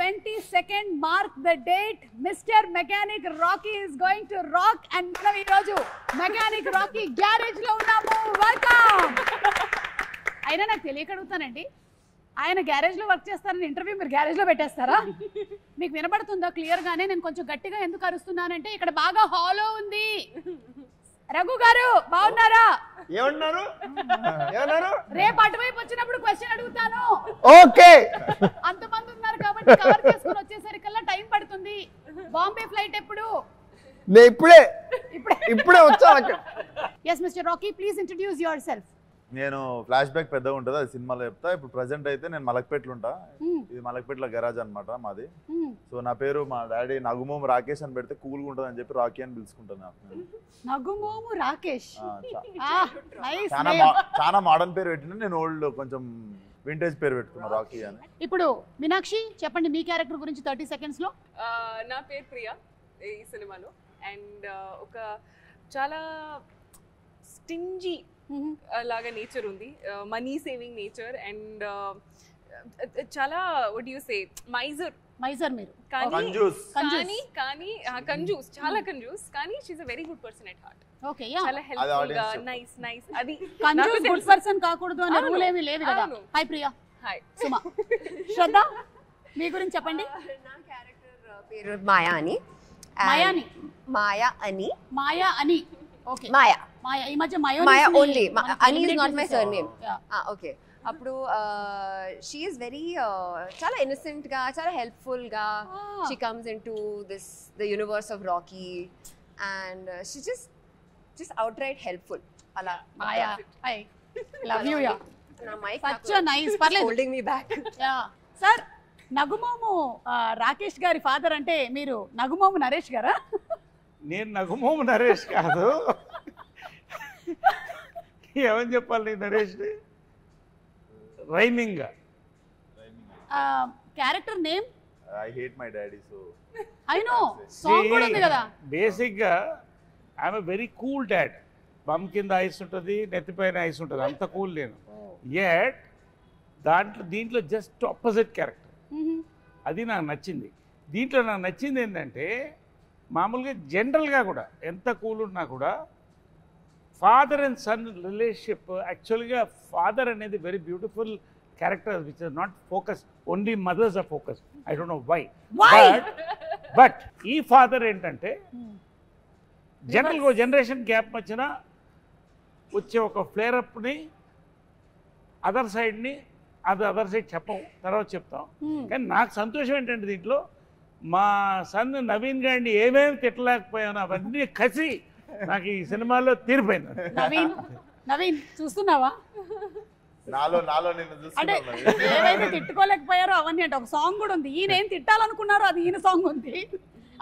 22nd mark the date. Mr. Mechanic Rocky is going to rock and మనం ఈ రోజు Mechanic Rocky garage లో ఉన్నాము. వెల్కమ్. అయినా నాకు తెలియక అడుగుతానండి, ఆయన గ్యారేజ్ లో వర్క్ చేస్తారని ఇంటర్వ్యూ మీరు గ్యారేజ్ లో పెట్టేస్తారా? మీకు వినబడుతుందా క్లియర్ గానే? నేను కొంచెం గట్టిగా ఎందుకు అరుస్తున్నానంటే ఇక్కడ బాగా హాలో ఉంది. రఘు గారు బాగున్నారా? ఏమన్నారు? రేపు అటువైపు వచ్చినప్పుడు క్వశ్చన్ అడుగుతాను. ఓకే. అంతమంది ఉన్నారు కాబట్టి కవర్ చేసుకుని వచ్చేసరికల్లా టైం పడుతుంది. బాంబే ఫ్లైట్ ఎప్పుడు? నేను ఇప్పుడే వచ్చా. Yes mister Rocky, please introduce yourself. నేను ఫ్లాష్ బ్యాక్ పెద్దగా ఉంటుంది, అది సినిమాలో చెప్తా. ఇప్పుడు ప్రజెంట్ అయితే నేను మలక్పేటలో ఉంటా. ఇది మలక్పేటలో గరాజ్ అనమాట మాది. సో నా పేరు మా డాడీ నగుమోము రాకేష్ అని పెడితే కూల్గా ఉంటుంది అని చెప్పి రాకీ అని పిలుచుకుంటాను. నగుమోము రాకేష్ చాలా మోడర్న్ పేరు పెట్టిన, నేను ఓల్డ్ కొంచెం వింటేజ్ పేరు పెట్టుకున్నా రాకీ అని. ఇప్పుడు మీనాక్షి చెప్పండి మీ క్యారెక్టర్ గురించి 30 seconds లో. నా పేరు ప్రియా ఈ సినిమాలో. అండ్ ఒక చాలా స్టింజీ లాగా నేచర్ ఉంది, మనీ సేవింగ్ నేచర్. అండ్ చాలా వాట్ యు సే మైజర్ మీరు, కానీ కంజూస్, చాలా కంజూస్. కానీ she is a very good person at heart. Okay, yeah, చాలా హెల్ప్ఫుల్ గా, నైస్. అది కంజూస్ గుడ్ పర్సన్ కాకూడదు అనే రూల్ ఏమీ లేదు కదా. హాయ్ ప్రియా. హాయ్ సుమా. శ్రద్ధ మీ గురించి చెప్పండి. నా క్యారెక్టర్ పేరు మాయా అని. మాయా అని. ఓకే, మాయా. ఈ మధ్య మాయా ఓన్లీ. అని is not my surname. Okay. అప్పుడు షీ ఈస్ వెరీ చాలా ఇన్నోసెంట్ గా, చాలా హెల్ప్ఫుల్ గా she comes into the universe of Rocky and she just out right helpful. అలా Maya. I love you. Yeah, నా మైక్ సచ్ నైస్. పర్లేదు, holding me back. Yeah sir. నగుమోము Rakesh గారి father అంటే మీరు నగుమోము నరేష్ గారా? నేను నగుమోము నరేష్ కాదు. ఏమని చెప్పాలి Naresh? Rhyming character name I hate my daddy. So I know song కూడా ఉంది కదా. బేసిక్గా I'm very cool dad. Bum కింద ఐస్ ఉంటుంది, నెత్తిపైన ఐస్ ఉంటుంది, అంత కూల్ నేను. యట్ దీంట్లో జస్ట్ ఆపోజిట్ క్యారెక్టర్. అది నాకు నచ్చింది. దీంట్లో నాకు నచ్చింది ఏంటంటే మామూలుగా జనరల్గా కూడా ఎంత కూల్ ఉన్నా కూడా ఫాదర్ అండ్ సన్ రిలేషన్షిప్, యాక్చువల్గా ఫాదర్ అనేది very beautiful character which is not focus, only mothers are focus. I don't know why. But ఈ ఫాదర్ ఏంటంటే జనరల్గా జనరేషన్ గ్యాప్ వచ్చిన వచ్చే ఒక ఫ్లేరప్ని అదర్ సైడ్ చెప్పం, తర్వాత చెప్తాం. కానీ నాకు సంతోషం ఏంటంటే దీంట్లో మా సన్ నవీన్ గారిని ఏమేమి తిట్టలేకపోయాను అవన్నీ కసి నాకు ఈ సినిమాలో తీరిపోయింది. నవీన్ చూస్తున్నావా? అంటే ఏవైతే తిట్టుకోలేకపోయారో అవన్నీ అంటే ఒక సాంగ్ కూడా ఉంది. ఈయన ఏం తిట్టాలనుకున్నారో అది ఈయన సాంగ్ ఉంది,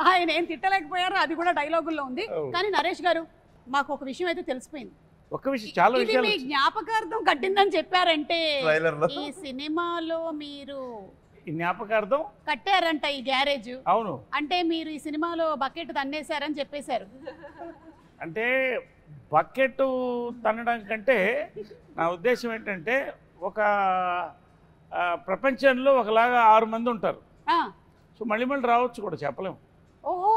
ఆయన ఏం తిట్టలేకపోయారో అది కూడా డైలాగుల్లో ఉంది. కానీ నరేష్ గారు మాకు ఒక విషయం అయితే తెలిసిపోయింది. ఒక విషయం, చాలా విషయాలు మీ జ్ఞాపకార్థం కట్టిందని చెప్పారంటే ఈ సినిమాలో మీరు ఈ జ్ఞాపకార్థం కట్టారంట ఈ గ్యారేజ్. అవును, అంటే మీరు ఈ సినిమాలో బకెట్ తన్నేశారని చెప్పేశారు. అంటే బకెట్ తన్నడం కంటే నా ఉద్దేశం ఏంటంటే ఒక ప్రపంచంలో ఒకలాగా 6 మంది ఉంటారు. సో మళ్ళీ రావచ్చు కూడా చెప్పలేము. ఓహో.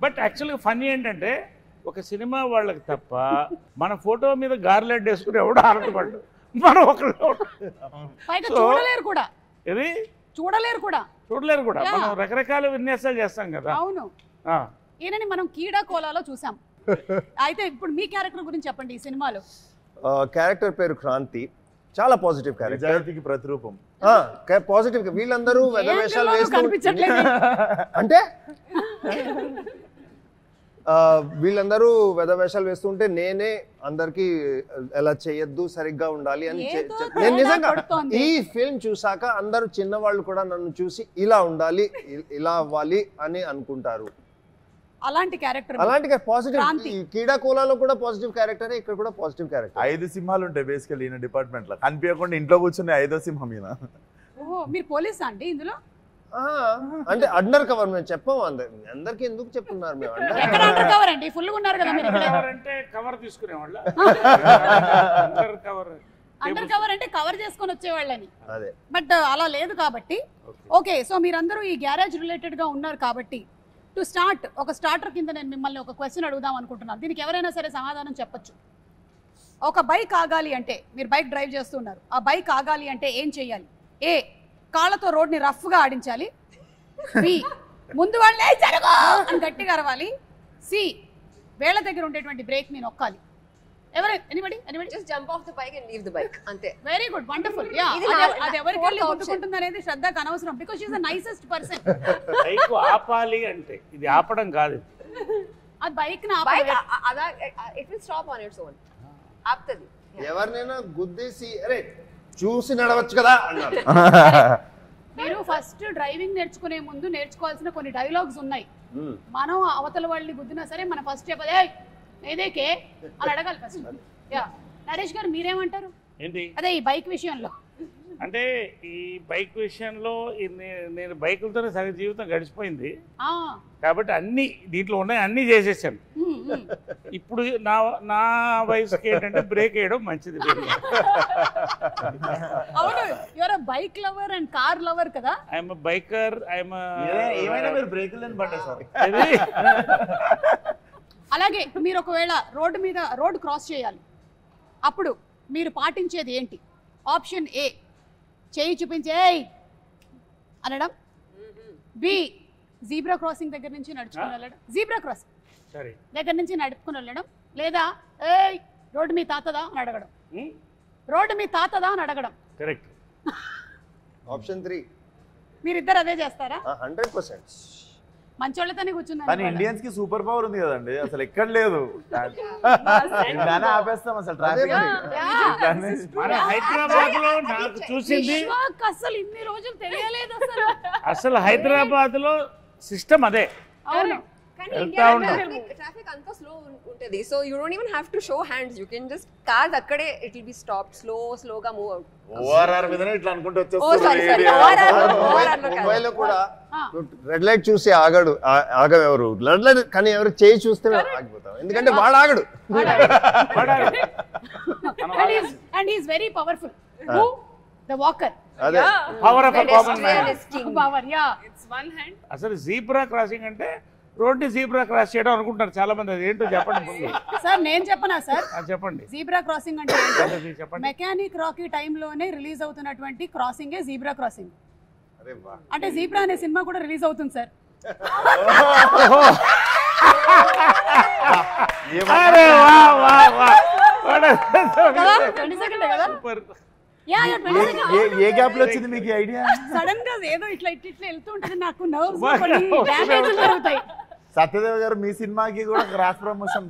బట్ యాక్చువల్గా ఫన్నీ ఏంటంటే ఒక సినిమా వాళ్ళకి తప్ప మన ఫోటో మీద గార్లెడ్ వేసుకుని ఎవడో ఆనందపడ్డు, మనం ఒకళ్ళు చూడలేరు కూడా. ఇది చూడలేరు కూడా. మనం రకరకాల విన్యాసాలు చేస్తాం కదా. అవును. ఈయనని మనం కీడా కోలాలో చూసాం. అయితే ఇప్పుడు మీ క్యారెక్టర్ గురించి చెప్పండి. ఈ సినిమాలో క్యారెక్టర్ పేరు క్రాంతి. చాలా పాజిటివ్ క్యారెక్టర్, నిజాయితీకి ప్రతిరూపం. పాజిటివ్. వీళ్ళందరూ వెధవేషాలు వేస్తూ అంటే వీళ్ళందరూ వెధవేషాలు వేస్తుంటే నేనే అందరికి ఎలా చేయొద్దు, సరిగ్గా ఉండాలి అని నేను నిజంగా ఈ ఫిల్మ్ చూసాక అందరూ చిన్నవాళ్ళు కూడా నన్ను చూసి ఇలా ఉండాలి, ఇలా అవ్వాలి అని అనుకుంటారు. అలాంటి క్యారెక్టర్, అలాంటి పాజిటివ్. కీడా కోలాలో కూడా పాజిటివ్ క్యారెక్టర్, ఇక్కడ కూడా పాజిటివ్ క్యారెక్టర్. 5 సింహాలు ఉంటాయి బేసికల్లీ ఈయన డిపార్ట్మెంట్ లో. కనిపించకుండా ఇంట్లో కూర్చుని 5వ సింహం ఈయన. ఓహో, మీరు పోలీసా అండి ఇందులో? అంటే అండర్ కవర్. మేము చెప్పాము అందరికి ఎందుకు చెప్తున్నారు? మేము అండర్ కవర్ అండి, ఫుల్ గా ఉన్నారు కదా మీరు. అంటే కవర్ తీసుకునేవాళ్ళ. అండర్ కవర్ అంటే కవర్ చేసుకొని వచ్చేవాళ్ళని, అదే బట్ అలా లేదు కాబట్టి. ఓకే, సో మీరందరూ ఈ గ్యారేజ్ రిలేటెడ్ గా ఉన్నారు కాబట్టి టు స్టార్ట్ ఒక స్టార్టర్ కింద నేను మిమ్మల్ని ఒక క్వశ్చన్ అడుగుదాం అనుకుంటున్నాను. దీనికి ఎవరైనా సరే సమాధానం చెప్పొచ్చు. ఒక బైక్ ఆగాలి అంటే, మీరు బైక్ డ్రైవ్ చేస్తున్నారు, ఆ బైక్ ఆగాలి అంటే ఏం చెయ్యాలి? ఏ, కాళ్ళతో రోడ్ని రఫ్గా ఆడించాలి. బి, ముందు వాళ్ళే జరగో అని గట్టిగా అరవాలి. సి, వేళ్ళ దగ్గర ఉండేటువంటి బ్రేక్ ని నొక్కాలి. Anybody just jump off the bike and leave the bike అంతే. Very good, wonderful. యా, అది ఎవరికి వెళ్ళి గుర్తుకుంటుంది అనేది శ్రద్ధకు అనవసరం, because she is the nicest person. Bike ఆపాలి అంటే ఇది ఆపడం కాదు, అది బైక్ ని బైక్ ఆపాలి. it will stop on its own. ఆపుతది. ఎవరినైనా గుద్దేసి అరే చూసి నడవచ్చు కదా అన్నారు. మీరు ఫస్ట్ డ్రైవింగ్ నేర్చుకునే ముందు నేర్చుకోవాల్సిన కొన్ని డైలాగ్స్ ఉన్నాయి. మనం అవతల వాళ్ళని గుద్దినా సరే మన ఫస్ట్ చెప్పదే ఏదేకే అని అడగాలి ఫస్ట్. యా, నరేష్ గారు మీరేమంటారు? ఏంటి అదే ఈ బైక్ విషయంలో. అంటే ఈ బైక్ విషయంలో నేను బైకులతోనే సగం జీవితం గడిచిపోయింది కాబట్టి అన్ని దీంట్లో ఉన్నాయి, అన్నీ చేసేసాను. ఇప్పుడు నా వయసుకి ఏంటంటే బ్రేక్ వేయడం మంచిది. అవును, your bike lover and car lover కదా. ఐఎమ్ బైకర్, ఏమైనా మీరు బ్రేకులు పడ్డా సార్. అలాగే మీరు ఒకవేళ రోడ్డు క్రాస్ చేయాలి, అప్పుడు మీరు పాటించేది ఏంటి? ఆప్షన్ ఏ, చేయి చూపించే అనడం. బి, జీబ్రా క్రాసింగ్ దగ్గర నుంచి నడుచుకుని వెళ్ళడం, జీబ్రా క్రాసింగ్ దగ్గర నుంచి నడుపుకుని వెళ్ళడం. లేదా ఏయ్ రోడ్డు మీ తాతదా అని అడగడం. రోడ్డు మీ తాతదా అని అడగడం. కరెక్ట్. ఆప్షన్ 3 మీరిద్దరు అదే చేస్తారా? 100%. మంచోళ్ళతోనే కూర్చున్నాను. కానీ ఇండియన్స్ కి సూపర్ పవర్ ఉంది కదండి, అసలు ఎక్కడ లేదు. ఆపేస్తాం అసలు ట్రాఫిక్. హైదరాబాద్ లో నాకు చూసింది అసలు ఇన్ని రోజులు తెలియలేదు అసలు హైదరాబాద్ లో సిస్టమ్ అదే. అవును, కానీ ఇండియాలో ట్రాఫిక్ అంతా స్లో ఉంటది. So you don't even have to show hands. You can just cars అక్కడే ఇట్ విల్ బి స్టాప్డ్, స్లోగా మూవ్ అవుట్. ఓఆర్ఆర్ మీదనే ఇట్లా అనుకుంటూ ముంబైలో కూడా రెడ్ లైట్ చూసి ఆగెవరు రెడ్ లైట్, కానీ ఎవరు చేయి చూస్తే ఆగిపోతాం, ఎందుకంటే వాడు ఆగడు. And he is very powerful. The walker. అదే power of common man. Power, yeah. It's one hand. అసలు జీబ్రా క్రాసింగ్ అంటే రోడ్డు జీబ్రా క్రాస్ చేయడం అనుకుంటారు చాలా మంది. అది ఏంటో చెప్పండి ముందు. సార్ నేను చెప్పనా సార్? చెప్పండి. జీబ్రా క్రాసింగ్ అంటే చెప్పండి. మెకానిక్ రాకీ టైంలోనే రిలీజ్ అవుతున్నటువంటి క్రాసింగే జీబ్రా క్రాసింగ్. అరే వా, అంటే జీబ్రా అనే సినిమా కూడా రిలీజ్ అవుతుంది సార్. అరే వా వా వా. 20 సెకండ్ కదా? సూపర్. ఏ గ్యాప్ లో వచ్చింది మీకు ఐడియా? సడన్ గా ఏదో ఇట్లా వెళ్తూ ఉంటుంది, నాకు నర్వ్స్ డ్యామేజ్ జరుగుతాయి. సత్యదేవ్ గారు మీ సినిమాకి కూడా క్రాస్ ప్రమోషన్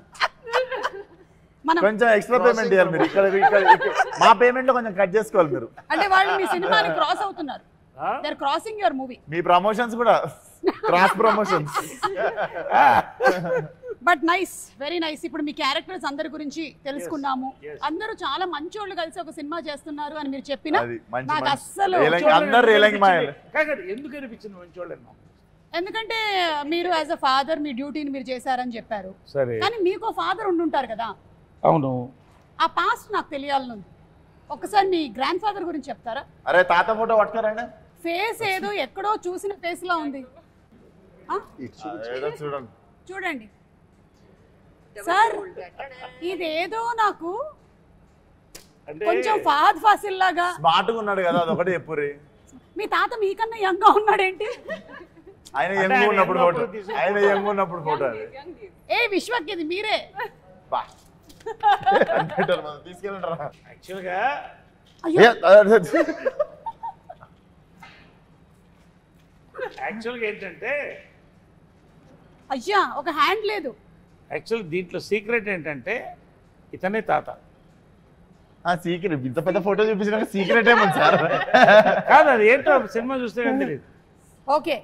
మనం కొంచెం ఎక్స్ట్రా పేమెంట్ చేయాలి మీరు. ఇక్కడ మా పేమెంట్ లో కొంచెం కట్ చేసుకోవాలి మీరు. అంటే వాళ్ళు మీ సినిమాని క్రాస్ అవుతున్నారు. They are crossing your movie. మీ ప్రమోషన్స్ కూడా cross promotions. But nice, very nice. ఇప్పుడు మీ క్యారెక్టర్స్ అందరి గురించి తెలుసుకున్నాము. అందరూ చాలా మంచోళ్ళు కలిసి ఒక సినిమా చేస్తున్నారు అని మీరు చెప్పినా నాకు అస్సలు ఎందుకు అనిపించింది మంచోళ్ళని? ఎందుకంటే మీరు యాజ్ అ ఫాదర్ మీ డ్యూటీని మీరు చేశారని చెప్పారు. కానీ మీకు ఫాదర్ ఉండుంటారు కదా. అవును. ఆ పాస్ట్ నాకు తెలియాలనుంది. ఒకసారి మీ గ్రాండ్ ఫాదర్ గురించి చెప్తారా? అరే తాత ఫోటో పట్టుకోరండి. ఫేస్ ఏదో ఎక్కడో చూసిన ఫేస్ లా ఉంది. చూడండి చూడండి సార్, ఇదేదో నాకు కొంచెం ఫహద్ ఫాసిల్ లాగా. స్మార్ట్ గా ఉన్నాడు కదా, అదొకటి చెప్పుర్రి. మీ తాత మీకన్నా యంగ్ గా ఉన్నాడేంటి? ఆయన యంగ్ ఉన్నప్పుడు ఫోటో, ఆయన యంగ్ ఉన్నప్పుడు ఫోటో. ఏ విశ్వక్, ఇది మీరే. తీసుకెళ్ళంటారా? యాక్చువల్గా ఏంటంటే అయ్యా ఒక హ్యాండ్ లేదు. యాక్చువల్ దీంట్లో సీక్రెట్ ఏంటంటే ఇతనే తాత. సీక్రెట్ ఇంత పెద్ద ఫోటో చూపించిన సీక్రెట్ ఏమన్నా సార్? కాదు, అది ఏంటో సినిమా చూస్తే తెలియదు. ఓకే,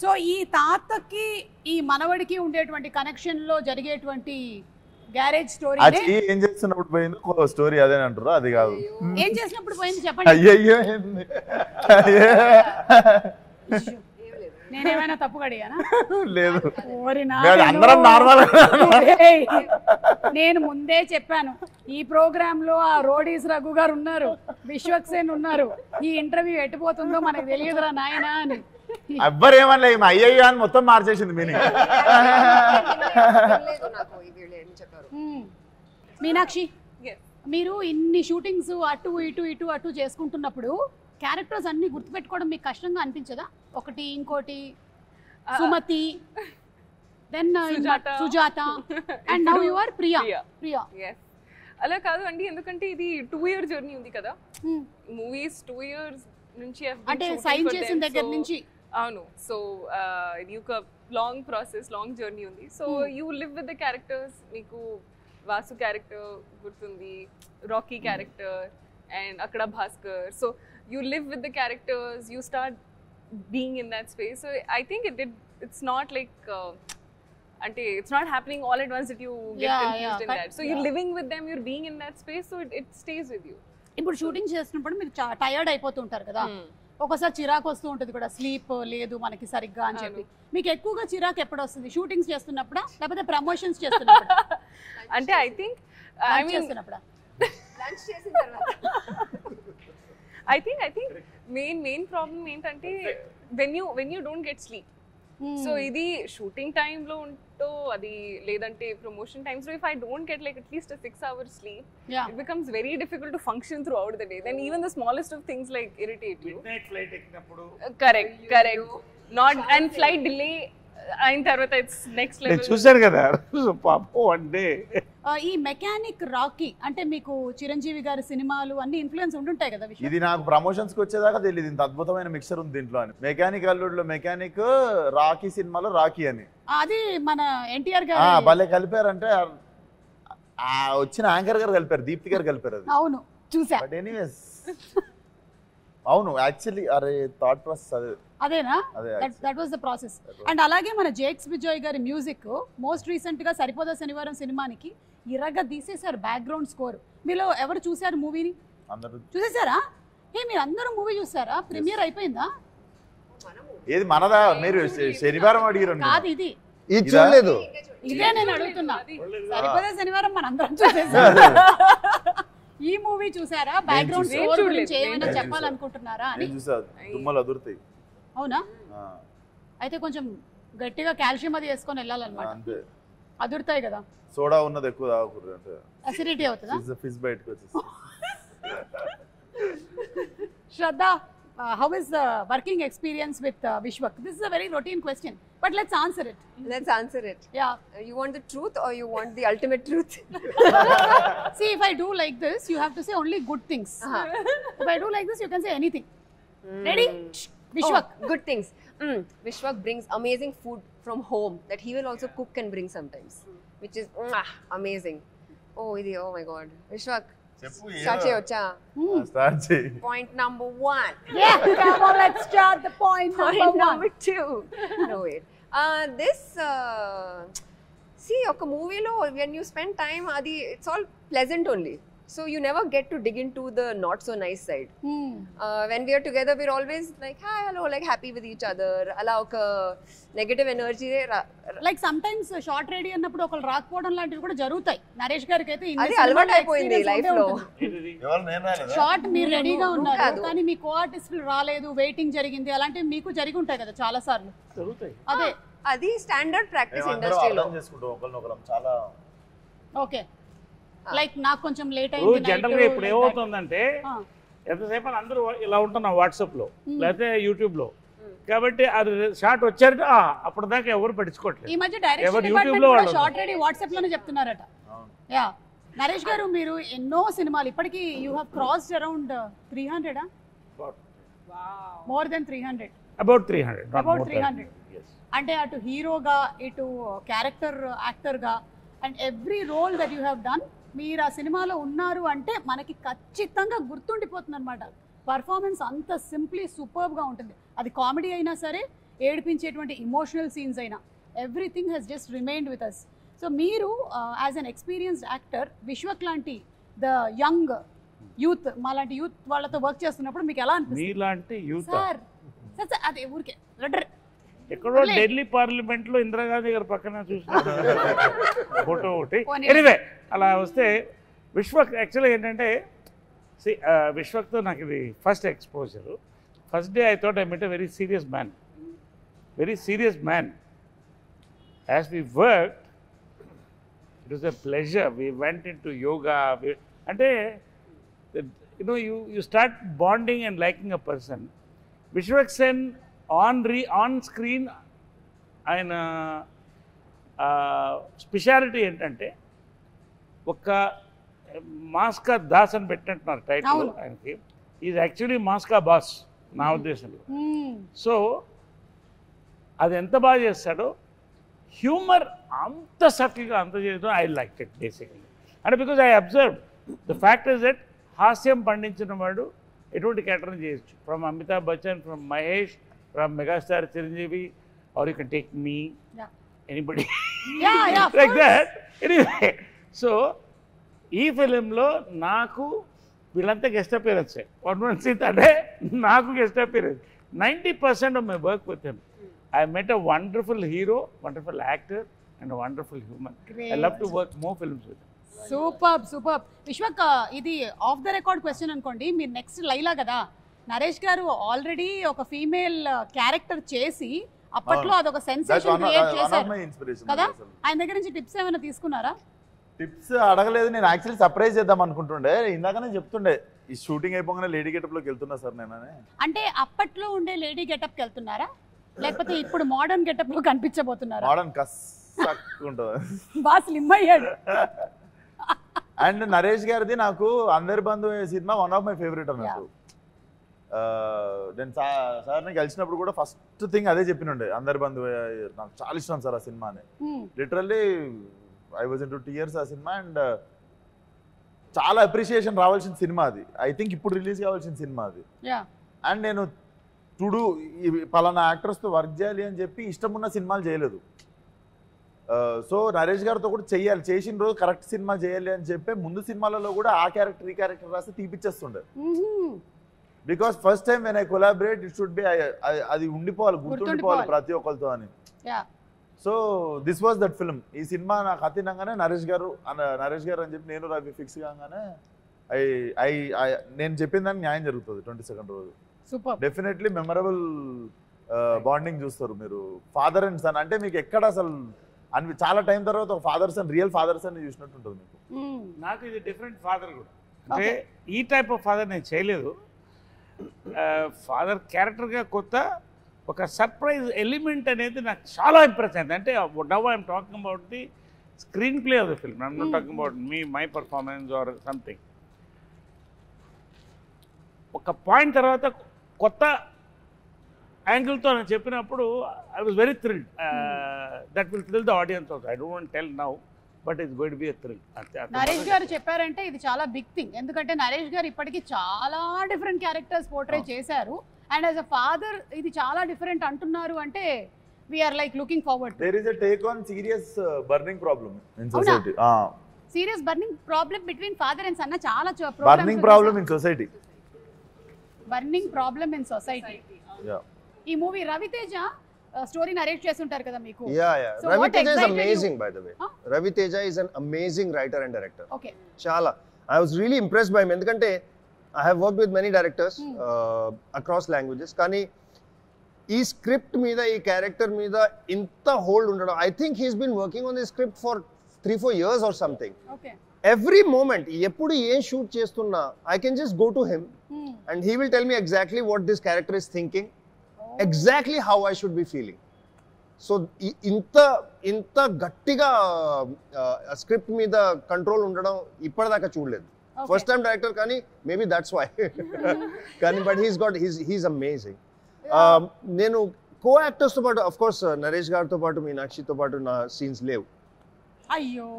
సో ఈ తాతకి ఈ మనవడికి ఉండేటువంటి కనెక్షన్ లో జరిగేటువంటి గ్యారేజ్ స్టోరీ ఏం చేస్తున్నప్పుడు పోయింది స్టోరీ అదే అంటారు. అది కాదు, ఏం చేసినప్పుడు పోయింది చెప్పండి. అయ్యో నేనేమైనా తప్పు అడిగానా? లేదు ఓరి అందరం నార్మల్. నేను ముందే చెప్పాను ఈ ప్రోగ్రామ్ లో ఆ రోడీస్ రఘు గారు ఉన్నారు, విశ్వక్సేన్ ఉన్నారు, ఈ ఇంటర్వ్యూ ఎట్టిపోతుందో మనకు తెలియదురా నాయనా అని. ఎవ్వరు ఏమన్నా అయ్యయ్యో అని మొత్తం మార్చేసింది మీనింగ్. మీనాక్షి, మీరు ఇన్ని షూటింగ్స్ అటు ఇటు ఇటు అటు చేసుకుంటున్నప్పుడు క్యారెక్టర్స్ అన్ని గుర్తుపెట్టుకోవడం మీకు కష్టంగా అనిపించదా? ఒకటి ఇంకోటి Sumathi, then Sujatha, and now you are Priya. అలా కాదు అండి, ఎందుకంటే ఇది 2 year జర్నీ ఉంది కదా. మూవీస్ 2 years నుంచి అంటే సైన్ చేసిన దగ్గర నుంచి. అవును. సో ఇది ఒక లాంగ్ ప్రాసెస్, లాంగ్ జర్నీ ఉంది. So you live with the characters. మీకు వాసు క్యారెక్టర్ గుర్తుంది, రాకీ క్యారెక్టర్, అండ్ అక్కడ Bhaskar. So you live with the characters, you start being in that space. So I think it's not like it's not happening all at once that you get confused in that. So you're living with them, you're being in that space, so it stays with you. ఇప్పుడు shooting చేస్తున్నప్పుడు మీరు tired అయిపోతుంటారు కదా, ఒకసారి చిరాకు వస్తూ ఉంటుంది కూడా, sleep లేదు మనకి సరిగ్గా అని చెప్పి. మీకు ఎక్కువగా చిరాకు ఎప్పుడు వస్తుంది? షూటింగ్స్ చేస్తున్నప్పుడా లేకపోతే ప్రమోషన్స్ చేస్తున్నప్పుడా? అంటే ఐ థింక్ చేస్తున్నప్పుడా? I think main problem ఏంటంటే when you don't get sleep. So ఇది షూటింగ్ టైమ్ లో ఉంటో అది లేదంటే ప్రమోషన్ టైమ్స్ లో if I don't get like at least a 6 hours sleep, it becomes very difficult to function throughout the day. Then even the smallest of things like irritate you. Midnight flight ఎక్కినప్పుడు. Correct. Not and flight delay అయిన తర్వాత it's next level. చూశారు కదా పాపం one day. ఈ mechanic Rocky అంటే మీకు చిరంజీవి గారి సినిమాలు అన్ని ఇన్ఫ్లుయెన్స్ ఉంటుంటాయి కదా. ఇది నాకు ప్రమోషన్స్ కి వచ్చేదాకా తెలియదు ఇంత అద్భుతమైన మిక్సర్ ఉంది దీంట్లో అని. మెకానిక్ అల్లుడులో మెకానిక్, రాకీ సినిమాలో రాకీ అని. అది మన ఎన్టీఆర్ గారు భలే కలిపారంటే వచ్చిన యాంకర్ గారు కలిపారు, దీప్తి గారు కలిపారు. అది అవును చూసా. బట్ ఎనీవేస్ అవును యాక్చువల్లీ అరే థాట్ ప్రాసెస్ అదేనా? That was the process. And అలాగే మన జేక్స్ విజయ్ గారి మ్యూజిక్ మోస్ట్ రీసెంట్ గా సరిపోదా శనివారం సినిమానికి ఇరగా తీసేశారు బ్యాక్గ్రౌండ్ స్కోర్. మీలో ఎవరు చూసారు మూవీని? చూసేసారా? మీరు అందరూ మూవీ చూసారా? ప్రీమియర్ అయిపోయిందా? ఏది మనదా? మీరు శనివారం అడిగారు కాదు, ఇది చూడలేదు. ఇదే నేను అడుగుతున్నా. సరిపోదా శనివారం మనందరం చూసేసారు. ఈ మూవీ చూసారా? బ్యాక్గ్రౌండ్ స్కోర్ గురించి ఏమైనా చెప్పాలనుకుంటున్నారా అని? తుమ్మలు అదురుతాయి. అవునా? అయితే కొంచెం గట్టిగా కాల్షియం అది వేసుకొని వెళ్ళాలన్నమాట. అదురుతాయి కదా. సోడా ఉన్నది ఎక్కువ తాగకూడదు అంటే అసిడిటీ అవుతుందా? ఫిష్ బయటకు వచ్చేసి. శ్రద్ధ, how is the working experience with Vishwak? This is a very routine question, but let's answer it. Let's answer it. Yeah. You want the truth or you want the ultimate truth? See, if I do like this, you have to say only good things. If I do like this, you can say anything. Ready? Vishwak. Oh, good things. Vishwak brings amazing food from home that he will also cook and bring sometimes, which is amazing. Oh my God. Vishwak, start cheyocha. Start chey. Point number 1. Yeah, come on, let's start the point number 2. No, wait. This, see, oka movie lo, when you spend time, it's all pleasant only. So you never get to dig into the not so nice side. When we are together, we're always like, hi, hello, like happy with each other. Ala oka negative energy. Like sometimes short ready అన్నప్పుడు ఒకళ్ళు రాకపోవడం లాంటివి కూడా జరుగుతాయి. నరేష్ గారికి అయితే అది అలవాటు అయిపోయింది లైఫ్ లో. షార్ట్ మీరు రెడీగా ఉన్నారు కానీ మీ కో ఆర్టిస్టులు రాలేదు, వెయిటింగ్ జరిగింది, అలాంటివి మీకు జరిగి ఉంటాయి కదా చాలా సార్లు. అదే అది స్టాండర్డ్ ప్రాక్టీస్ ఇండస్ట్రీలో. చాలా ఓకే. లైక్ నాకు కొంచెం లేట్ అయింది. జనరల్ గా ఇప్పుడు ఏమవుతుందంటే ఎంతసేపు అందరూ ఇలా ఉంటున్నాం వాట్సాప్ లో లేకపోతే యూట్యూబ్ లో, కాబట్టి అది షార్ట్ వచ్చారంటే అప్పుడు దాకా ఎవరు పట్టించుకోవట్లేదు. ఈ మధ్య డైరెక్షన్ డిపార్ట్మెంట్ కూడా షార్ట్ రెడీ వాట్సాప్ లోనే చెప్తున్నారట. యా నరేష్ గారు, మీరు ఎన్నో సినిమాలు ఇప్పటికి you have crossed around 300. More than 300. About 300. అంటే అటు హీరోగా ఇటు క్యారెక్టర్ యాక్టర్గా and every role that you have done, మీరు ఆ సినిమాలో ఉన్నారు అంటే మనకి ఖచ్చితంగా గుర్తుండిపోతుంది అనమాట. పర్ఫార్మెన్స్ అంత సింప్లీ సూపర్బ్గా ఉంటుంది. అది కామెడీ అయినా సరే, ఏడిపించేటువంటి ఇమోషనల్ సీన్స్ అయినా, everything has just remained with us. So మీరు as an experienced actor Vishwak లాంటి ద యంగ్ యూత్, మాలాంటి యూత్ వాళ్ళతో వర్క్ చేస్తున్నప్పుడు మీకు ఎలా అనిపిస్తుంది? మీలాంటి యూత్ సార్ అదే ఊరికే ఎక్కడో ఢిల్లీ పార్లమెంట్లో ఇందిరాగాంధీ గారి పక్కన చూసిన ఫోటో ఒకటి. ఎనీవే అలా వస్తే విశ్వక్ యాక్చువల్గా ఏంటంటే విశ్వక్తో నాకు ఇది first exposure. First day I thought I met a very serious man. As we work it was a pleasure. We went into yoga. అంటే you start bonding and liking a person. Vishwak Sen on screen ఆయన speciality ఏంటంటే ఒక మాస్కా దాస్ అని పెట్టినట్టున్నారు title ఆయనకి. Is actually మాస్కా boss నా ఉద్దేశంలో. So అది ఎంత బాగా చేస్తాడో, హ్యూమర్ అంత సటిల్గా అంత చేయడం ఐ లైక్ ఇట్ బేసికలీ. అంటే because I observe the fact is that హాస్యం పండించిన వాడు ఎటువంటి క్యారెక్టర్ని చేయొచ్చు. From Amitabh Bachchan, from Mahesh, from megastar Chiranjeevi, or you can take me, anybody like that. Anyway, so ఈ ఫిలింలో నాకు వీళ్ళంతా గెస్ట్ అపియరెన్స్. అంటే నాకు guest appearance 90% of my work with him. I met a wonderful hero, wonderful actor, and a wonderful human. Great. I love to work more films with him. Super. Vishwak, ఇది of the record question అనుకోండి. మీరు next Laila కదా, నరేష్ గారు already ఒక female character చేసి అప్పట్లో అదొక sensation create చేశారు కదా. ఆయన దగ్గర నుంచి టిప్స్ ఏమైనా తీసుకున్నారా? టిప్స్ అడగలేదు. నేను యాక్చువల్లీ సర్ప్రైజ్ చేద్దాం అనుకుంటుండే. ఇందాకనే చెప్తుండే ఈ షూటింగ్ అయిపోగానే లేడీ గెటప్లోకి వెళ్తున్నా సార్ నేను. అంటే అప్పట్లో ఉండే లేడీ గెటప్కి వెళ్తున్నారా, లేకపోతే ఇప్పుడు మోడర్న్ గెటప్ లో కనిపించబోతున్నారా? మోడర్న్ కస్సక్కుంటుంది, బాగా స్లిమ్ అయ్యాడు. అండ్ నరేష్ గారిది నాకు అందరి బంధు సినిమా వన్ ఆఫ్ మై ఫేవరెట్ అన్నట్టు. నేను సార్ని కలిసినప్పుడు కూడా ఫస్ట్ థింగ్ అదే చెప్పినుండే, అందరి బంధు నాకు చాలా ఇష్టం సార్ ఆ సినిమా అని. Literally I was into tears ఆ సినిమా. అండ్ చాలా అప్రిషియేషన్ రావాల్సిన సినిమా అది. ఐ థింక్ ఇప్పుడు రిలీజ్ కావాల్సిన సినిమా అది. అండ్ నేను టుడు పలానా యాక్టర్స్తో వర్క్ చేయాలి అని చెప్పి ఇష్టం ఉన్న సినిమాలు చేయలేదు. సో నరేష్ గారితో కూడా చెయ్యాలి, చేసిన రోజు కరెక్ట్ సినిమా చేయాలి అని చెప్పి ముందు సినిమాలలో కూడా ఆ క్యారెక్టర్ ఈ క్యారెక్టర్ రాస్తే తీపిచ్చేస్తుండే. Because first time when I collaborate it should be, అది ఉండిపోవాలి, గుర్తుండిపోవాలి ప్రతి ఒక్కరితో అని. So this was that film. ఈ సినిమా నాకు అతినంగానే నరేష్ గారు అని చెప్పి నేను రవి ఫిక్స్ కాగానే నేను చెప్పిన దానికి న్యాయం జరుగుతుంది 22nd రోజు. డెఫినెట్లీ మెమరబుల్ బాండింగ్ చూస్తారు మీరు. ఫాదర్ అండ్ సన్ అంటే మీకు ఎక్కడ అసలు చాలా టైం తర్వాత ఒక father son, real father son చూసినట్టు ఉంటుంది మీకు. నాకు ఇది డిఫరెంట్ ఫాదర్ కూడా. అంటే ఈ టైప్ ఆఫ్ ఫాదర్ నేను చేయలేదు. ఫాదర్ క్యారెక్టర్గా కొత్త ఒక సర్ప్రైజ్ ఎలిమెంట్ అనేది నాకు చాలా ఇంప్రెస్ అయింది. అంటే now I'm talking about the screen play of the film, I'm not talking about my performance or something. ఒక పాయింట్ తర్వాత కొత్త యాంగిల్తో నేను చెప్పినప్పుడు I was very thrilled. That will thrill the audience also. I don't want tell now, but it's going to be a thrill. Naresh గారు చెప్పారంటే ఇది చాలా big thing. ఎందుకంటే నరేష్ గారు ఇప్పటికీ చాలా డిఫరెంట్ క్యారెక్టర్స్ పోర్ట్రే చేశారు. అండ్ యాజ్ అ ఫాదర్ ఇది చాలా డిఫరెంట్ అంటున్నారు అంటే we're like looking forward. There is a take on serious burning problem in society. Serious burning problem between father and son. చాలా burning problem in society. Burning problem in society. ఈ movie Raviteja story narrate చేస్తుంటారు కదా మీకు. So Raviteja is amazing, by the way. Raviteja is an amazing writer and director. Okay. Chala. I was really impressed by him ఎందుకంటే I have worked with many directors across languages. కానీ ఈ script మీద, ఈ character మీద ఇంత hold ఉండడం, I think he's been working on this script for 3-4 years or something. Okay. Every moment, ఎప్పుడు ఏం షూట్ చేస్తున్నా I can just go to him and he will tell me exactly what this character is thinking. Exactly how I should be feeling. So ఇంత గట్టిగా script మీద control ఉండడం ఇప్పటిదాకా చూడలేదు. First time director కానీ మేబీ దట్స్ వై. కానీ but he's amazing. నేను కో యాక్టర్స్తో పాటు అఫ్ కోర్స్ నరేష్ గారితో పాటు మీనాక్షితో పాటు నా సీన్స్ లేవు. అయ్యో.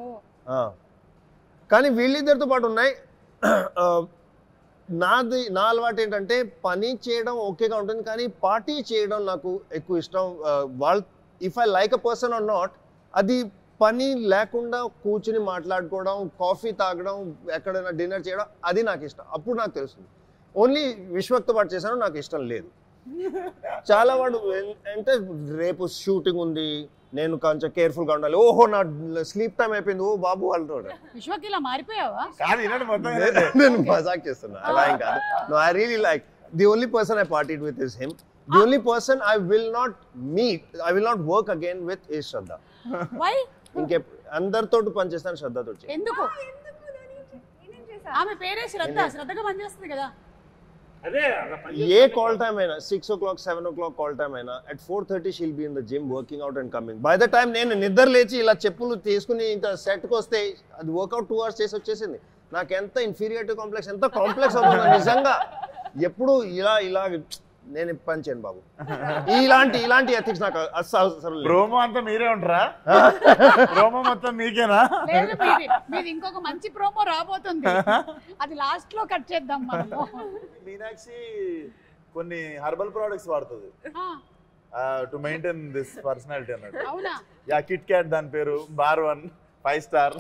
కానీ వీళ్ళిద్దరితో పాటు ఉన్నాయి. నా అలవాటు ఏంటంటే పని చేయడం ఓకేగా ఉంటుంది, కానీ పార్టీ చేయడం నాకు ఎక్కువ ఇష్టం. వాళ్ళు if I like a person are not, అది పని లేకుండా కూర్చుని మాట్లాడుకోవడం, కాఫీ తాగడం, ఎక్కడైనా డిన్నర్ చేయడం, అది నాకు ఇష్టం. అప్పుడు నాకు తెలుస్తుంది. ఓన్లీ విశ్వక్తో పాటు చేశాను, నాకు ఇష్టం లేదు. చాలా వాడు అంటే రేపు షూటింగ్ ఉంది, నేను కొంచెం కేర్ఫుల్ గా ఉండాలి. ఓహో నా స్లీప్ టైం అయిపోయింది, ఓ బాబు అంటాడు. విశ్వకి ఇలా మారిపోయావా? కాదు వినండి మొత్తం నేను మజాక్ చేస్తున్నా, అలా ఏం కాదు. No, I really like the only person I partied with is him. The only person I will not work again with is Shraddha. Why? ఇంకే అందరితో పనిచేస్తాను, శ్రద్ధతో. ఎందుకు? ఆమె పేరే శ్రద్ధ, శ్రద్ధగా పనిచేస్తుంది కదా. అదే ఏ కాల్ టైమ్ అయినా 6 o'clock 7 o'clock కాల్ టైమ్ అయినా at 4:30 she'll be in the gym working out and coming. By the time నేను నిద్ర లేచి ఇలా చెప్పులు తీసుకుని ఇంకా సెట్కి వస్తే అది వర్కౌట్ 2 hours చేసి వచ్చేసింది. నాకు ఎంత ఇన్ఫీరియారిటీ కాంప్లెక్స్, ఎంత కాంప్లెక్స్ అవుతుంది నిజంగా. ఎప్పుడు ఇలా నేను పని చేయను బాబు. ఇలాంటి ఎథిక్స్ నాకు అసలు. ప్రోమో అంతా మీరే ఉంటారా? ప్రోమో మొత్తం మీకేనా? మీది ఇంకొక మంచి ప్రోమో రాబోతుంది, అది లాస్ట్ లో కట్ చేద్దాం మనము. మీనాక్షి కొన్ని హెర్బల్ ప్రొడక్ట్స్ వాడుతుంది టు మెయింటైన్ దిస్ పర్సనాలిటీ అన్నట్టు. అవునా? యా, కిట్ క్యాట్ దాని పేరు, బార్ 1 5 star.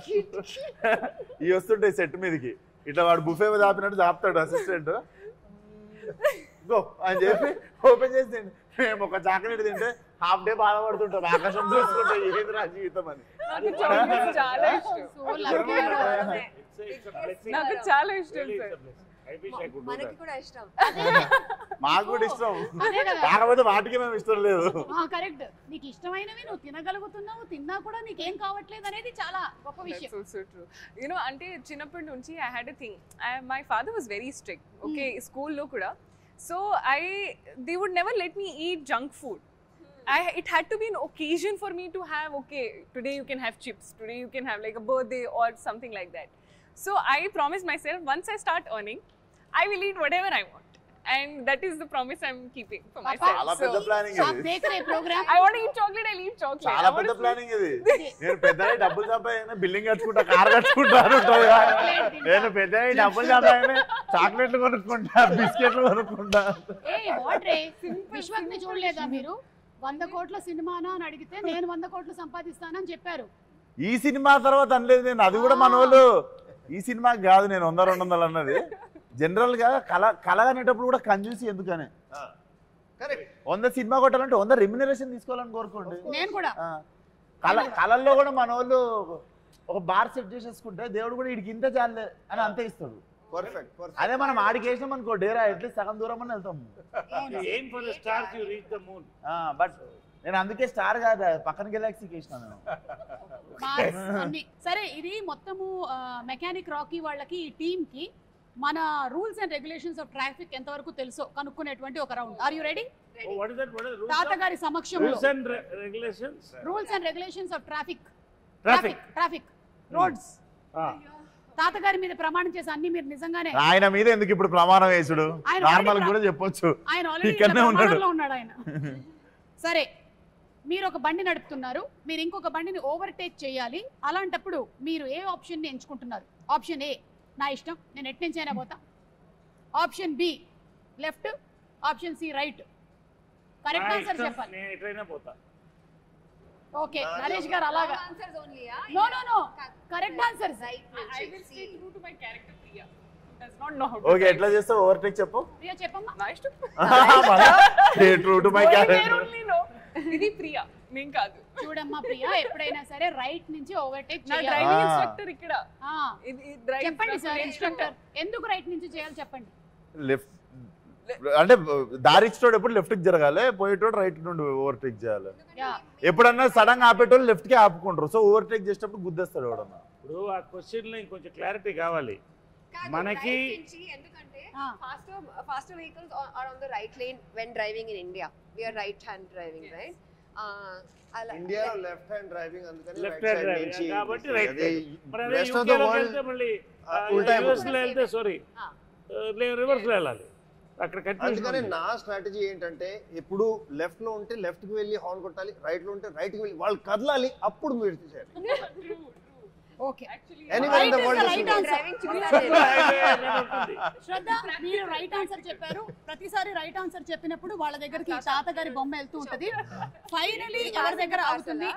ఇవి వస్తుంటాయి సెట్ మీదకి, ఇట్లా వాడు బుఫే మీద ఆపినట్టు ఆపుతాడు అసిస్టెంట్. గో అని చెప్పి ఓపెన్ చేసి మేము ఒక చాక్లెట్ తింటే హాఫ్ డే బాధపడుతుంటాం, ఆకాశం చూసుకుంటే ఏది రా జీవితం అని. చాలా ఇష్టం, నాకు చాలా ఇష్టం సార్. మనకి కూడా ఇష్టం, మాకు కూడా ఇష్టం, కాకపోతే వాటికి మేము ఇష్టం లేదు. కరెక్ట్, నీకు ఇష్టమైనవి నువ్వు తినగలుగుతున్నావు, తిన్నా కూడా నీకేం కావట్లేదు అనేది చాలా గొప్ప విషయం. So true. యూనో అంటే చిన్నప్పటి నుంచి I had a thing, my father was very strict. Okay, స్కూల్లో కూడా. So they would never let me eat junk food. It had to be an occasion for me to have, okay, today you can have chips, today you can have like a birthday or something like that. So I promised myself, once I start earning, I will eat whatever I want. And that is the promise I'm keeping for myself. చాలా పెద్ద planning ఇది. I want to eat chocolate, I'll eat chocolate. చాలా పెద్ద planning ఇది. నేను పెద్దగా డబ్బులు సంపాదించిన బిల్డింగ్ కట్టుకుంటా, కార్ కట్టుకుంటా ఉంటుంది. నేను పెద్దగా డబ్బులు సంపాదించిన చాక్లెట్లు కొనుక్కుంటా, బిస్కెట్లు కొనుక్కుంటా. విశ్వక్ని చూడలేదా మీరు? 100 కోట్ల సినిమానా అని అడిగితే నేను 100 కోట్లు సంపాదిస్తానని చెప్పారు. ఈ సినిమా తర్వాత అనలేదు నేను, అది కూడా మన వాళ్ళు ఈ సినిమాకి కాదు నేను 100-200 అన్నది. జనరల్ గా కళ అనేటప్పుడు కూడా కంజూసి ఎందుకనే. 100 సినిమా కొట్టాలంటే 100 రెమ్యునరేషన్ తీసుకోవాలని కోరుకోండి. నేను కూడా కళల్లో కూడా మన వాళ్ళు ఒక బార్ సెట్ చేసేసుకుంటే దేవుడు కూడా వీడికి ఇంత చాలే అని అంతే ఇస్తాడు. అదే మనం ఆడికి వేసినాం అనుకో డేరా, అట్లీస్ట్ సగం దూరం అని వెళ్తాము. బట్ నేను అందుకే స్టార్ కాదు, పక్కన గెలాక్సీకి వేసినా నేను. సరే, ఇది మొత్తము మెకానిక్ రాకీ వాళ్ళకి, ఈ టీమ్ కి మన rules and regulations of traffic ఎంతవరకు తెలుసో కనుక్కునేటువంటి ఒక రౌండ్. Are you ready? తాతగారి సమక్షంలో rules and regulations of traffic roads. తాతగారి మీద ప్రమాణం చేసి అన్ని మీరు నిజంగానే. ఆయన మీద ఎందుకు ఇప్పుడు ప్రమాణం వేసుడు, నార్మల్ కూడా చెప్పొచ్చు. ఆయన ఆల్రెడీ ఉన్నాడు ఆయన. సరే, మీరు ఒక బండి నడుపుతున్నారు, మీరు ఇంకొక బండిని ఓవర్టేక్ చేయాలి. అలాంటప్పుడు మీరు ఏ ఆప్షన్ ని ఎంచుకుంటున్నారు? ఆప్షన్ ఏ, నా ఇష్టం, నేను ఎట్ నుంచి అయినా పోతా. Option B, left. Option C, right. Correct answer చెప్పాలి. ఓకే, నరేష్ గారు అలాగా. No, correct answer. I will stay true to my character, Priya. Does not know how to. Okay, ఎట్లా చేస్తావు ఓవర్టేక్ చెప్పు. ప్రియా చెప్పమ్మా. నా ఇష్టం. Stay true to my character. ఇది ప్రియా, నేను కాదు. చూడమ్మా ప్రియా, ఎప్పుడైనా సరే రైట్ నుంచి ఓవర్టేక్ నా చేయాలి. డ్రైవింగ్ ఇన్స్ట్రక్టర్ ఇక్కడ. చెప్పండి సార్, ఇన్స్ట్రక్టర్ ఎందుకు రైట్ నుంచి చేయాలి చెప్పండి. లెఫ్ట్ అంటే దారి ఇచ్చేటోడు ఎప్పుడు లెఫ్ట్ కి జరగాలి, పోయేటోడు రైట్ నుండి ఓవర్టేక్ చేయాలి. ఎప్పుడన్నా సడన్ గా ఆపేటోళ్ళు లెఫ్ట్ కి ఆపుకుంటారు, సో ఓవర్టేక్ చేసేటప్పుడు గుద్దేస్తాడు ఎవడన్నా. ఇప్పుడు ఆ క్వశ్చన్ లో ఇంకొంచెం క్లారిటీ కావాలి మనకి. ఎందుకంటే faster vehicles are on the right lane when driving in India. We are right hand driving, right? ఇండియాలో లెఫ్ట్ హ్యాండ్ డ్రైవింగ్, అందుకని లెఫ్ట్ హ్యాండ్ డ్రైవింగ్ కాబట్టి రైట్. మరి అదే రెస్ట్ ఆఫ్ ద వరల్డ్ మళ్ళీ ఉల్టా రివర్స్ లో వెళ్తే సారీ రివర్స్ లో వెళ్ళాలి. అక్కడ అందుకని నా స్ట్రాటజీ ఏంటంటే, ఎప్పుడు లెఫ్ట్ లో ఉంటే లెఫ్ట్ కి వెళ్ళి హార్న్ కొట్టాలి, రైట్ లో ఉంటే రైట్ కి వెళ్ళి వాళ్ళు కదలాలి, అప్పుడు మీరు చేయాలి. ఓకే, శ్రద్ధ మీరు రైట్ ఆన్సర్ చెప్పారు. ప్రతిసారి రైట్ ఆన్సర్ చెప్పినప్పుడు వాళ్ళ దగ్గరికి తాతగారి బొమ్మ వెళ్తూ ఉంటది. ఫైనలీ ఎవరి దగ్గర ఆగుతుంది,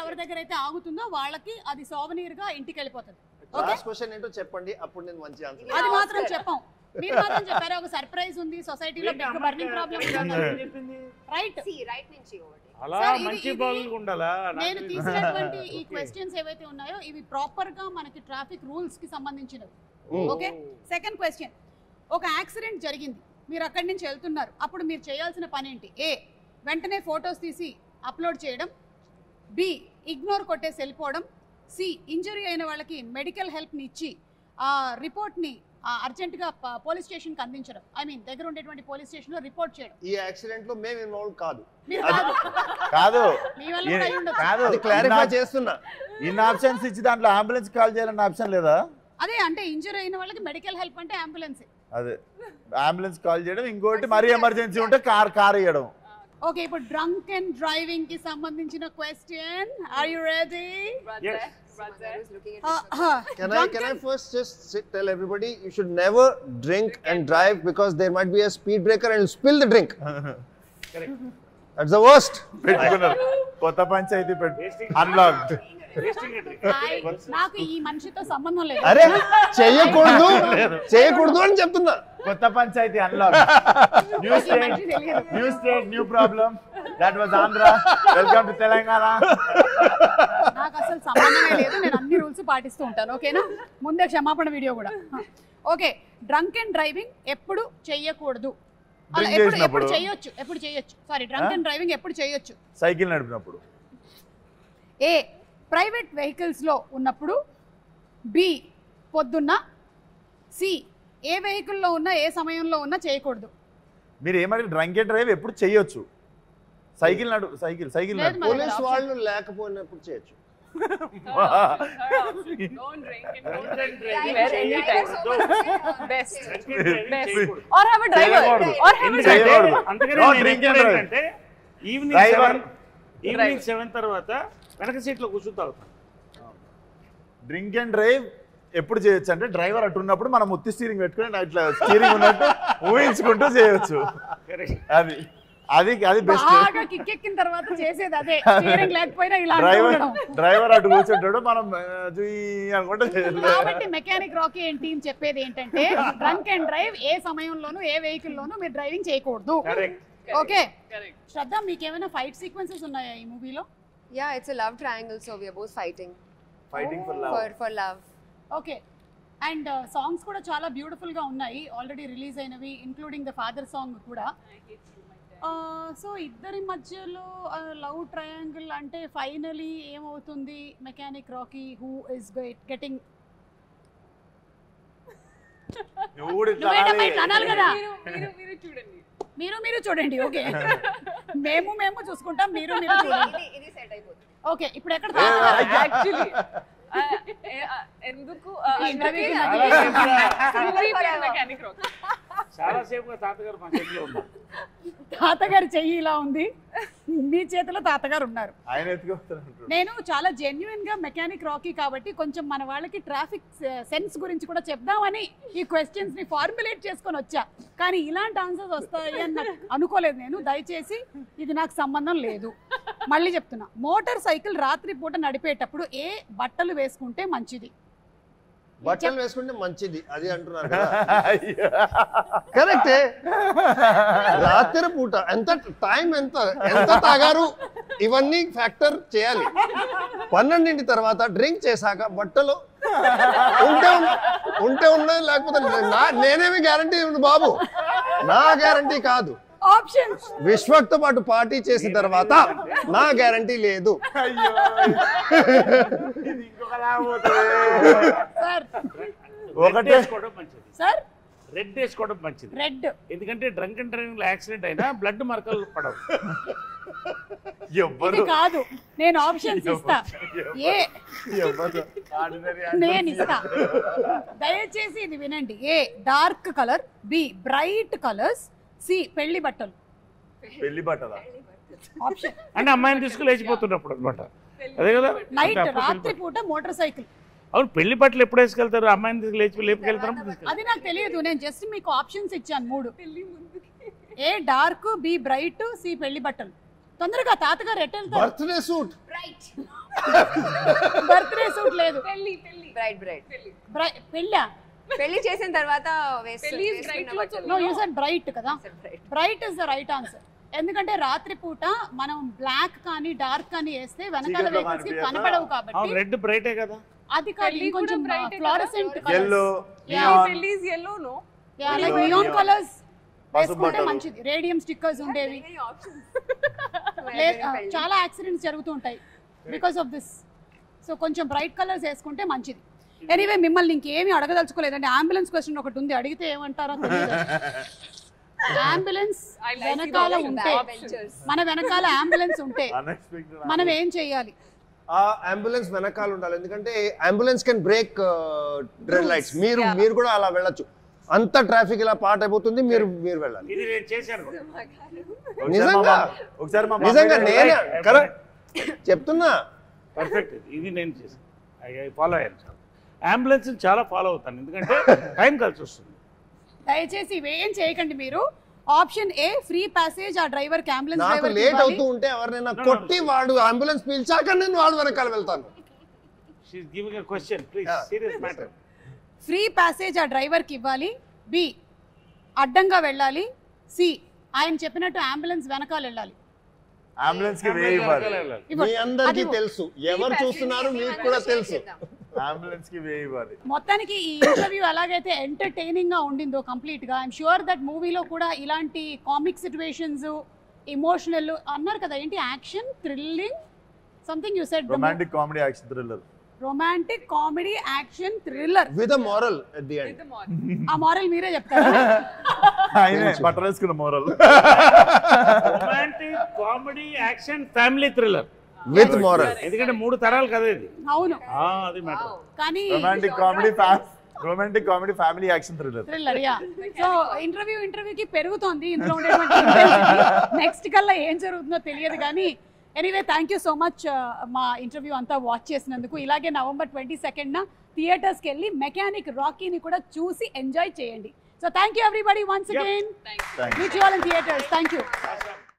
ఎవరి దగ్గర అయితే ఆగుతుందో వాళ్ళకి అది సోవనీర్ గా ఇంటికి వెళ్ళిపోతుంది. లాస్ట్ క్వశ్చన్ ఏంటో చెప్పండి, అప్పుడు నేను మంచి ఆన్సర్. అది మాత్రం చెప్పాం. మీరు మాత్రం చెప్పారు ఒక సర్ప్రైజ్ ఉంది సొసైటీలో big burning problem right right నుంచి అలా మంచి బాగులు ఉండాలా నేను తీసినటువంటి ఈ క్వశ్చన్స్ ఏవైతే ఉన్నాయో ఇవి ప్రాపర్ గా మనకి ట్రాఫిక్ రూల్స్ కి సంబంధించినవి ఓకే సెకండ్ క్వశ్చన్ ఒక యాక్సిడెంట్ జరిగింది మీరు అక్కడి నుంచి వెళ్తున్నారు అప్పుడు మీరు చేయాల్సిన పని ఏంటి ఏ వెంటనే ఫొటోస్ తీసి అప్లోడ్ చేయడం బి ఇగ్నోర్ కొట్టేసి వెళ్ళిపోవడం సి ఇంజరీ అయిన వాళ్ళకి మెడికల్ హెల్ప్ని ఇచ్చి ఆ రిపోర్ట్ని అర్జెంటుగా పోలీస్ స్టేషన్కి అందించడం ఐ మీన్ దగ్గర ఉండేటువంటి పోలీస్ స్టేషన్లో రిపోర్ట్ చేయడం ఈ యాక్సిడెంట్ లో మేము ఇన్వాల్వ్ కాదు మీరు కాదు కాదు మీ వల్ల కూడా అయి ఉండొచ్చు. కాదు అది క్లారిఫై చేస్తున్నా ఇన్ని ఆప్షన్స్ ఇచ్చి దాంట్లో అంబులెన్స్ కాల్ చేయాలన్న ఆప్షన్ లేదా అదే అంటే ఇంజరీ అయిన వాళ్ళకి మెడికల్ హెల్ప్ అంటే అంబులెన్స్ అదే అంబులెన్స్ కాల్ చేయడం ఇంకోటి మరీ ఎమర్జెన్సీ ఉంటే కార్ ఇవ్వడం ఓకే ఇప్పుడు డ్రంక్ అండ్ డ్రైవింగ్ కి సంబంధించిన question are you ready Yes. Can I first just tell everybody you should never drink and drive because there might be a speed breaker and spill the drink. Correct. That's the worst. పెట్టుకున్నారు కొత్త panchayat unlocked నాకు ఈ మనిషితో సంబంధం లేదు అరే చేయకూడదు అని చెప్తున్నా కొత్త panchayati unlock new state new problem that was Andhra welcome to Telangana నాకు అసలు సంబంధమే లేదు నేను అన్ని రూల్స్ పాటిస్తూ ఉంటాను ఓకేనా ముందే క్షమాపణ వీడియో కూడా ఓకే డ్రంక్ అండ్ డ్రైవింగ్ ఎప్పుడు చెయ్యకూడదు అలా ఎప్పుడు చేయొచ్చు సారీ డ్రంక్ అండ్ డ్రైవింగ్ ఎప్పుడు చేయొచ్చు సైకిల్ నడిపినప్పుడు ఏ ప్రైవేట్ వెహికల్స్ లో ఉన్నప్పుడు బి పొద్దున్న సి ఏ వెహికల్లో ఉన్నా ఏ సమయంలో ఉన్నా చేయకూడదు మీరు ఏమంటే డ్రంక్ అండ్ డ్రైవ్ ఎప్పుడు చేయొచ్చు సైకిల్ లేదు మరి. పోలీస్ వాళ్ళు లేకపోయినప్పుడు చేయొచ్చు Don't drink and don't drive anytime. Best. Or have a driver. Or have a driver. అంటే ఈవినింగ్ 7 తర్వాత వెనక సీట్లో కూర్చుంటా డ్రింక్ అండ్ డ్రైవ్ ఎప్పుడు చేయొచ్చు అంటే డ్రైవర్ అటు ఉన్నప్పుడు మనం ముత్తి స్టీరింగ్ పెట్టుకుని ఇట్లా స్టీరింగ్ ఉన్నట్టు ఊహించుకుంటూ చేయొచ్చు అది బెస్ట్ బాగా కిక్కెక్కిన తర్వాత చేసేది అదే స్టీరింగ్ లేకపోయినా ఇలా డ్రైవర్ అటు కూర్చుంటాడు మనం అనుకుంటే కాబట్టి మెకానిక్ రాకీ అండ్ టీమ్ చెప్పేది ఏంటంటే డ్రంక్ అండ్ డ్రైవ్ ఏ సమయంలోనూ ఏ వెహికల్ లోనూ మీరు డ్రైవింగ్ చేయకూడదు ఓకే శ్రద్ధ మీకేమైనా ఫైట్ సీక్వెన్సెస్ ఉన్నాయా ఈ మూవీలో Yeah, it's a love triangle, so we are both fighting for love. Okay and songs కూడా చాలా బ్యూటిఫుల్ గా ఉన్నాయి ఆల్రెడీ రిలీజ్ అయినవి ఇంక్లూడింగ్ ద ఫాదర్ సాంగ్ కూడా సో ఇద్దరి మధ్యలో లవ్ ట్రయాంగిల్ అంటే ఫైనలీ ఏమవుతుంది mechanic Rocky who is getting అనాలి కదా మీరు చూడండి మీరు చూడండి ఓకే మేము చూసుకుంటాం మీరు చూడండి ఓకే ఇప్పుడు ఎక్కడ యాక్చువల్లీ ఎందుకు మెకానిక్ రాకీ చాలా సేపుగా తాతగారు మా చేతిలో ఉన్నారు తాతగారి చెయ్యి ఇలా ఉంది మీ చేతిలో తాతగారు ఉన్నారు ఆయన ఎత్తుకొస్తారు నేను చాలా జెన్యున్ గా మెకానిక్ రాకీ కాబట్టి కొంచెం మన వాళ్ళకి ట్రాఫిక్ సెన్స్ గురించి కూడా చెప్దామని ఈ క్వశ్చన్స్ ని ఫార్ములేట్ చేసుకొని వచ్చా కానీ ఇలాంటి ఆన్సర్స్ వస్తాయి అని నాకు అనుకోలేదు నేను దయచేసి ఇది నాకు సంబంధం లేదు మళ్ళీ చెప్తున్నా మోటార్ సైకిల్ రాత్రి పూట నడిపేటప్పుడు ఏ బట్టలు వేసుకుంటే మంచిది బట్టలు వేసుకుంటే మంచిది అది అంటున్నారు కరెక్టే రాత్రి పూట ఎంత టైం ఎంత తాగారు ఇవన్నీ ఫ్యాక్టర్ చేయాలి 12 తర్వాత డ్రింక్ చేశాక బట్టలు ఉంటే ఉన్నది లేకపోతే నేనేమి గ్యారంటీ బాబు నా గ్యారంటీ కాదు ఆప్షన్స్ విశ్వక్తో పాటు పార్టీ చేసిన తర్వాత నా గ్యారంటీ లేదు సార్ రెడ్ వేసుకోవడం మంచిది రెడ్ ఎందుకంటే డ్రంక్ అండ్ డ్రైవింగ్ లో యాక్సిడెంట్ అయినా బ్లడ్ మరకలు పడవు ఇది కాదు నేను ఆప్షన్స్ ఇస్తా ఏ నేను ఇస్తా దయచేసి ఇది వినండి A dark colour B bright colours C పెళ్లి బట్టలు ఆప్షన్ అంటే అమ్మాయిని తీసుకుని లేచిపోతున్నప్పుడు అనమాట అదే కదా నైట్ రాత్రి పూట మోటార్ సైకిల్ అవును పెళ్లి బట్టలు ఎప్పుడు వేసుకెళ్తారు అమ్మాయిని తీసుకు లేపుకెళ్తారు అది నాకు తెలియదు నేను జస్ట్ మీకు ఆప్షన్స్ ఇచ్చాను 3 ఏ డార్క్ బి బ్రైట్ సి పెళ్లి బట్టలు తొందరగా తాతగారు ఎట్ వెళ్తారు బర్త్డే సూట్ బర్త్డే సూట్ లేదు Bride. పెళ్ళా పెళ్లి చేసిన తర్వాత పెళ్లి is bright clothes No, you said bright కదా. Bright is the right answer. ఎందుకంటే రాత్రి పూట మనం బ్లాక్ కానీ డార్క్ కానీ వేస్తే వెనకాల వెహికల్స్ కి కనపడవు కాబట్టి రెడ్ బ్రైటే కదా. అది కాదు ఇంకొంచెం ఫ్లోరసెంట్ yellow పెళ్లి is yellow, no? Like neon colours వేసుకుంటే మంచిది. రేడియం స్టిక్కర్స్ ఉండేవి. చాలా యాక్సిడెంట్స్ జరుగుతూ ఉంటాయి బికాస్ ఆఫ్ దిస్. సో కొంచెం బ్రైట్ కలర్స్ వేసుకుంటే మంచిది. ఎనీవే మిమ్మల్ని ఇంకేమీ అడగదలుచుకోలేదండి. అంబులెన్స్ క్వశ్చన్ ఒకటి ఉంది, అడిగితే ఏమంటారో తెలియదు. అంబులెన్స్ వెనకాల ఉంటే, మన వెనకాల అంబులెన్స్ ఉంటే మనం ఏం చేయాలి? ఆ అంబులెన్స్ వెనకాల ఉండాలి, ఎందుకంటే ambulance can break red lights. మీరు కూడా అలా వెళ్ళొచ్చు. అంత ట్రాఫిక్ ఇలా పాట అయిపోతుంది, మీరు వెళ్ళాలి. ఇది నేను చేశాను. నిజంగా నేనే కరెక్ట్ చెప్తున్నా. పర్ఫెక్ట్. ఇది నేను చేశాను, ఫాలో అయ్యాను. అంబులెన్స్ చాలా ఫాలో అవుతాను, ఎందుకంటే టైం కలిసి వస్తుంది. దయచేసి ఇవేం చేయకండి మీరు. ఆప్షన్ ఏ ఫ్రీ ప్యాసేజ్ ఆ డ్రైవర్ కి, అంబులెన్స్ నాకు డ్రైవర్ లేట్ అవుతూ ఉంటే ఎవరినైనా కొట్టి వాడు అంబులెన్స్ పిలిచాక నేను వాడు వెనకాల వెళ్తాను. She is giving a question, please, serious matter. Free passage ఆ డ్రైవర్ కి ఇవ్వాలి. బి అడ్డంగా వెళ్ళాలి. సి ఆయన చెప్పినట్టు అంబులెన్స్ వెనకాల వెళ్ళాలి. అంబులెన్స్ కి వే ఇవ్వాలి. మీ అందరికీ తెలుసు, ఎవరు చూస్తున్నారు మీకు కూడా తెలుసు. అంబులెన్స్ కి వే ఇవ్వాలి. మొత్తానికి ఈ ఇంటర్వ్యూ ఎలాగైతే ఎంటర్టైనింగ్ గా ఉండిందో కంప్లీట్ గా, ఐఎమ్ షూర్ దట్ మూవీలో కూడా ఇలాంటి కామిక్ సిచ్యువేషన్స్, ఎమోషనల్ అన్నారు కదా, ఏంటి action, thrilling, something you said, romantic comedy action thriller. Romantic comedy action thriller with a moral at the end. ఆ మోరల్ మీరే చెప్తారా? ఆయనే బట్టలు వేసుకున్న moral. Romantic comedy action family thriller with moral. ఎందుకంటే 3 తరాలు కదా ఇది. అవును, అది మ్యాటర్. కానీ romantic comedy family action thriller. Yeah. So ఇంటర్వ్యూకి పెరుగుతోంది ఇంట్లో ఉండేటువంటి నెక్స్ట్ కల్లా ఏం జరుగుతుందో తెలియదు కానీ anyway thank you so much మా ఇంటర్వ్యూ అంతా వాచ్ చేసినందుకు. ఇలాగే November 22న థియేటర్స్కి వెళ్ళి మెకానిక్ రాకీని కూడా చూసి ఎంజాయ్ చేయండి. So thank you everybody once again. Meet you all in theatres. Thank you.